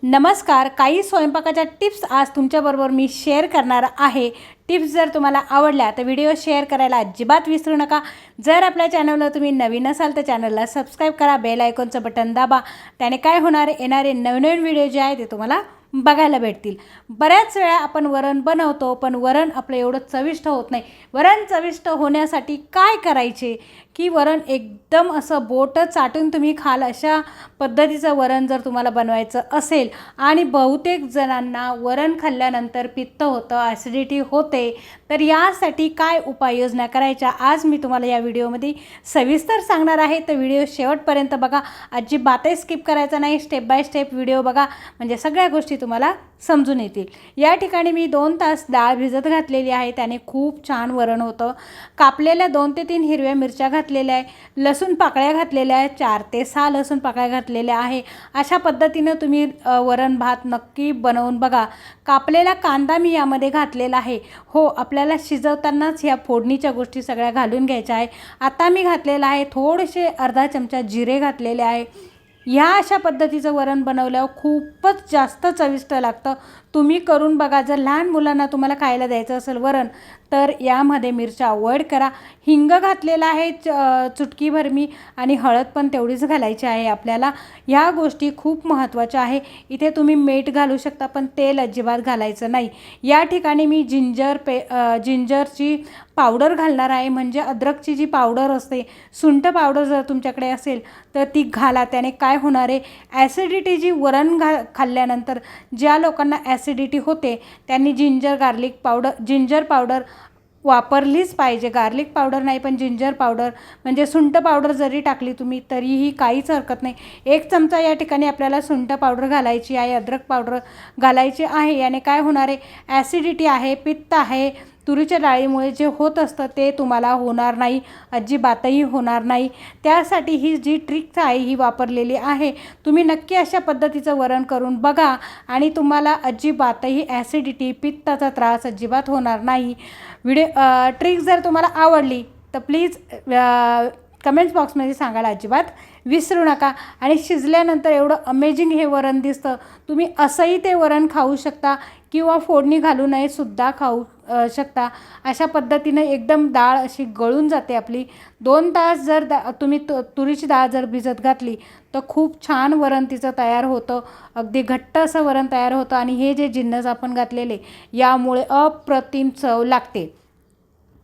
नमस्कार. काही स्वयंपाकाच्या टिप्स आज तुमच्याबरोबर मी शेअर करणार आहे. टिप्स जर तुम्हाला आवडल्या तर व्हिडिओ शेअर करायला अजिबात विसरू नका. जर आपल्या चॅनलला तुम्ही नवीन असाल तर चॅनलला सबस्क्राईब करा, बेल आयकॉनचं बटन दाबा. त्याने काय होणार, येणारे नवीन व्हिडिओ जे आहे ते तुम्हाला बघायला भेटतील. बऱ्याच वेळा आपण वरण बनवतो पण वरण आपलं एवढं चविष्ट होत नाही. वरण चविष्ट होण्यासाठी काय करायचे की वरण एकदम असं बोटं चाटून तुम्ही खाल अशा पद्धतीचं वरण जर तुम्हाला बनवायचं असेल आणि बहुतेक जणांना वरण खाल्ल्यानंतर पित्त होतं, ॲसिडिटी होते, तर यासाठी काय उपाययोजना करायच्या आज मी तुम्हाला या व्हिडिओमध्ये सविस्तर सांगणार आहे. तर व्हिडिओ शेवटपर्यंत बघा, अजिबातही स्किप करायचा नाही. स्टेप बाय स्टेप व्हिडिओ बघा म्हणजे सगळ्या गोष्टी तुम्हाला समजून येतील. या ठिकाणी मी 2 तास डाळ भिजत घातलेली आहे, त्याने खूप छान वरण होतं. कापलेल्या 2 ते 3 हिरव्या मिरच्या घातलेल्या आहे, लसूण पाकळ्या घातलेल्या आहेत, 4 ते 6 लसूण पाकळ्या घातलेल्या आहे. अशा पद्धतीनं तुम्ही वरण भात नक्की बनवून बघा. कापलेला कांदा मी यामध्ये घातलेला आहे. हो, आपल्याला शिजवतानाच ह्या फोडणीच्या गोष्टी सगळ्या घालून घ्यायच्या आहे. आता मी घातलेला आहे थोडेसे अर्धा चमचा जिरे घातलेले आहे. ह्या अशा पद्धतीचं वरण बनवल्यावर खूपच जास्त चविष्ट लागतं. तुम्ही करून बघा. जर लहान मुलांना तुम्हाला खायला द्यायचं असेल वरण तर यामध्ये मिरच्या अवॉइड करा. हिंग घातलेला आहे चुटकीभर मी, आणि हळद पण तेवढीच घालायची आहे आपल्याला. ह्या गोष्टी खूप महत्त्वाच्या आहे. इथे तुम्ही मीठ घालू शकता पण तेल अजिबात घालायचं नाही. या ठिकाणी मी जिंजरची पावडर घालणार आहे, म्हणजे अद्रकची जी पावडर असते, सुंठ पावडर जर तुमच्याकडे असेल तर ती घाला. त्याने काय होणार आहे, ॲसिडिटी जी वरण खाल्ल्यानंतर ज्या लोकांना ॲसिडिटी होते त्यांनी जिंजर पावडर वापरलीच पाहिजे. गार्लिक पावडर नाही पण जिंजर पावडर म्हणजे सुंठ पावडर जरी टाकली तुम्ही तरीही काहीच हरकत नाही. 1 चमचा या ठिकाणी आपल्याला सुंठ पावडर घालायची आहे, अद्रक पावडर घालायची आहे. याने काय होणार आहे, ॲसिडिटी आहे, पित्त आहे, तुरीच्या डाळीमुळे जे होत असतं ते तुम्हाला होणार नाही, अजिबातही होणार नाही. त्यासाठी ही जी ट्रिक आहे ही वापरलेली आहे. तुम्ही नक्की अशा पद्धतीचं वरण करून बघा आणि तुम्हाला अजिबातही ॲसिडिटी पित्ताचा त्रास अजिबात होणार नाही. ट्रिक जर तुम्हाला आवडली तर प्लीज कमेंट्स बॉक्समध्ये सांगायला अजिबात विसरू नका. आणि शिजल्यानंतर एवढं अमेझिंग हे वरण दिसतं. तुम्ही असंही ते वरण खाऊ शकता किंवा फोडणी घालूनही सुद्धा खाऊ शकता. अशा पद्धतीने एकदम डाळ अशी गळून जाते आपली. 2 तास जर तुम्ही तुरीची डाळ जर भिजत घातली तर खूप छान वरण तिचं तयार होतं. अगदी घट्ट असं वरण तयार होतं आणि हे जे जिन्नस आपण घातलेले यामुळे अप्रतिम चव लागते.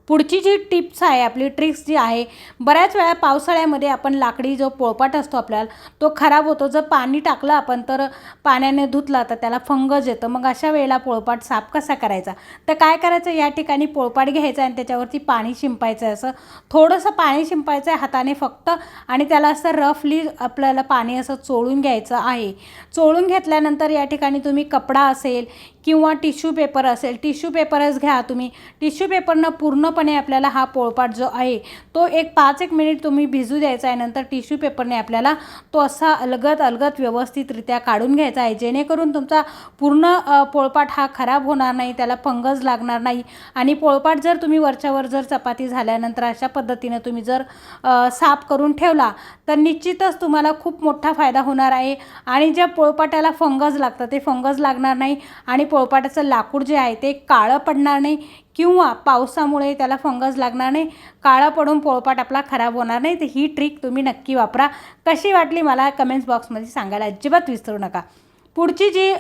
पुढची जी टिप्स आहे, आपली ट्रिक्स जी आहे, बऱ्याच वेळा पावसाळ्यामध्ये आपण लाकडी जो पोळपाट असतो आपल्याला तो खराब होतो. जर पाणी टाकलं आपण तर पाण्याने धुतला तर त्याला फंगस येतं. मग अशा वेळेला पोळपाट साफ कसा करायचा, तर काय करायचं, या ठिकाणी पोळपाट घ्यायचा आणि त्याच्यावरती पाणी शिंपायचं आहे. असं थोडंसं पाणी शिंपायचं आहे हाताने फक्त, आणि त्याला असं रफली आपल्याला पाणी असं चोळून घ्यायचं आहे. चोळून घेतल्यानंतर या ठिकाणी तुम्ही कपडा असेल किंवा टिश्यू पेपर असेल, टिश्यू पेपरच घ्या तुम्ही. टिश्यू पेपरनं पूर्णपणे आपल्याला हा पोळपाट जो आहे तो 5-1 मिनिट तुम्ही भिजू द्यायचा आहे. नंतर टिश्यू पेपरने आपल्याला तो असा अलगद व्यवस्थितरित्या काढून घ्यायचा आहे, जेणेकरून तुमचा पूर्ण पोळपाट हा खराब होणार नाही, त्याला फंगस लागणार नाही. आणि पोळपाट जर तुम्ही वरच्यावर जर चपाती झाल्यानंतर अशा पद्धतीने तुम्ही जर साफ करून ठेवला तर निश्चितच तुम्हाला खूप मोठा फायदा होणार आहे. आणि ज्या पोळपाटाला फंगस लागतं ते फंगस लागणार नाही आणि पोळपाटाचं लाकूड जे आहे ते काळं पडणार नाही किंवा पावसामुळे त्याला फंगस लागणार नाही, काळं पडून पोळपाट आपला खराब होणार नाही. तर ही ट्रिक तुम्ही नक्की वापरा. कशी वाटली मला कमेंट्स बॉक्समध्ये सांगायला अजिबात विसरू नका. पुढची जी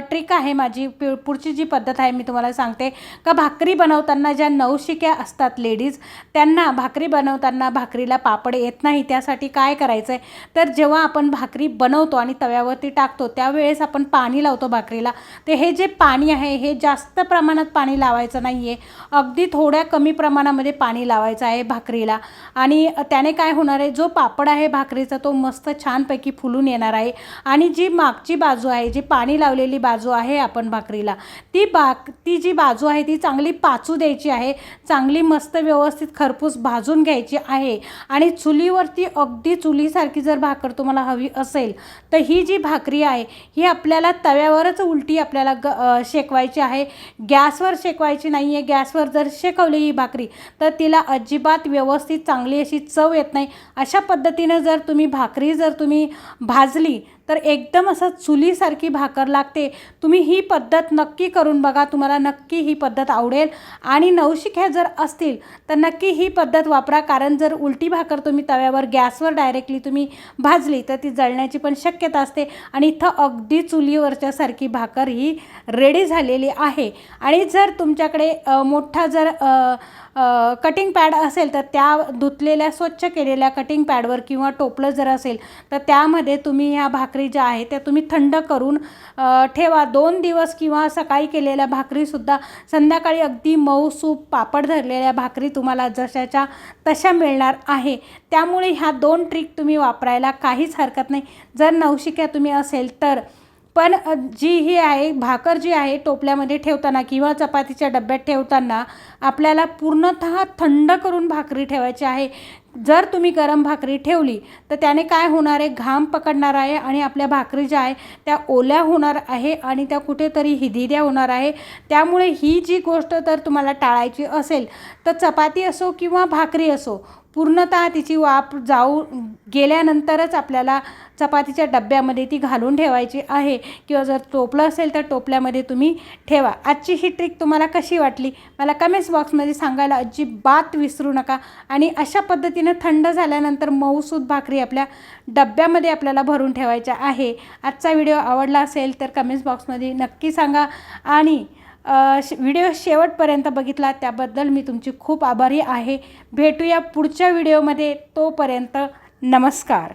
ट्रिक आहे माझी, पुढची जी पद्धत आहे मी तुम्हाला सांगते का भाकरी बनवताना ज्या नवशिक्या असतात लेडीज, त्यांना भाकरी बनवताना भाकरीला पापड येत नाही. त्यासाठी काय करायचं आहे, तर जेव्हा आपण भाकरी बनवतो आणि तव्यावरती टाकतो त्यावेळेस आपण पाणी लावतो भाकरीला. ते हे जे पाणी आहे हे जास्त प्रमाणात पाणी लावायचं नाही आहे, अगदी थोड्या कमी प्रमाणामध्ये पाणी लावायचं आहे भाकरीला. आणि त्याने काय होणार आहे, जो पापड आहे भाकरीचा तो मस्त छानपैकी फुलून येणार आहे. आणि जी मागची बाजू आहे, जी पाणी लावलेली बाजू आहे आपण भाकरीला, ती जी बाजू आहे ती चांगली पाचू द्यायची आहे, चांगली मस्त व्यवस्थित खरपूस भाजून घ्यायची आहे. आणि चुलीवरती अगदी चुलीसारखी जर भाकर तुम्हाला हवी असेल तर ही जी भाकरी आहे ही आपल्याला तव्यावरच उलटी आपल्याला शेकवायची आहे, गॅसवर शेकवायची नाही आहे. गॅसवर जर शेकवली ही भाकरी तर तिला अजिबात व्यवस्थित चांगली अशी चव येत नाही. अशा पद्धतीनं जर तुम्ही भाकरी जर तुम्ही भाजली तर एकदम असं चुलीसारखी भाकर लागते. तुम्ही ही पद्धत नक्की करून बघा, तुम्हाला नक्की ही पद्धत आवडेल. आणि नवशिक्या जर असतील तर नक्की ही पद्धत वापरा, कारण जर उलटी भाकर तुम्ही तव्यावर गॅसवर डायरेक्टली तुम्ही भाजली तर ती जळण्याची पण शक्यता असते. आणि इथं अगदी चुलीवरच्या सारखी भाकर ही रेडी झालेली आहे. आणि जर तुमच्याकडे मोठा जर कटिंग पॅड असेल तर त्या धुतलेल्या स्वच्छ केलेल्या कटिंग पॅडवर किंवा टोपलं जर असेल तर त्यामध्ये तुम्ही ह्या भाकरी ज्या आहेत त्या तुम्ही थंड करून ठेवा. 2 दिवस किंवा सकाळी केलेल्या भाकरीसुद्धा संध्याकाळी अगदी मऊ सूप पापड धरलेल्या भाकरी तुम्हाला जशाच्या तशा मिळणार आहे. त्यामुळे ह्या 2 ट्रिक तुम्ही वापरायला काहीच हरकत नाही जर नवशिक्या तुम्ही असेल तर. पण जी ही आहे भाकर जी आहे टोपल्यामध्ये ठेवताना किंवा चपातीच्या डब्यात ठेवताना आपल्याला पूर्णतः थंड करून भाकरी ठेवायची आहे. जर तुम्ही गरम भाकरी ठेवली तर त्याने काय होणार आहे, घाम पकडणार आहे आणि आपल्या भाकरी ज्या आहे त्या ओल्या होणार आहे आणि त्या कुठेतरी हिदिऱ्या होणार आहे. त्यामुळे ही जी गोष्ट जर तुम्हाला टाळायची असेल तर चपाती असो किंवा भाकरी असो पूर्णतः तिची वाफ जाऊ गेल्यानंतरच आपल्याला चपातीच्या डब्यामध्ये ती घालून ठेवायची आहे. किंवा जर टोपलं असेल तर टोपल्यामध्ये तुम्ही ठेवा. आजची ही ट्रिक तुम्हाला कशी वाटली मला कमेंट्स बॉक्समध्ये सांगायला अजिबात विसरू नका. आणि अशा पद्धतीने थंड झाल्यानंतर मऊसूद भाकरी आपल्या डब्यामध्ये आपल्याला भरून ठेवायच्या आहे. आजचा व्हिडिओ आवडला असेल तर कमेंट्स बॉक्समध्ये नक्की सांगा. आणि व्हिडिओ शेवटपर्यंत बघितला त्याबद्दल मी तुमची खूप आभारी आहे. भेटूया पुढच्या व्हिडिओमध्ये. तोपर्यंत नमस्कार.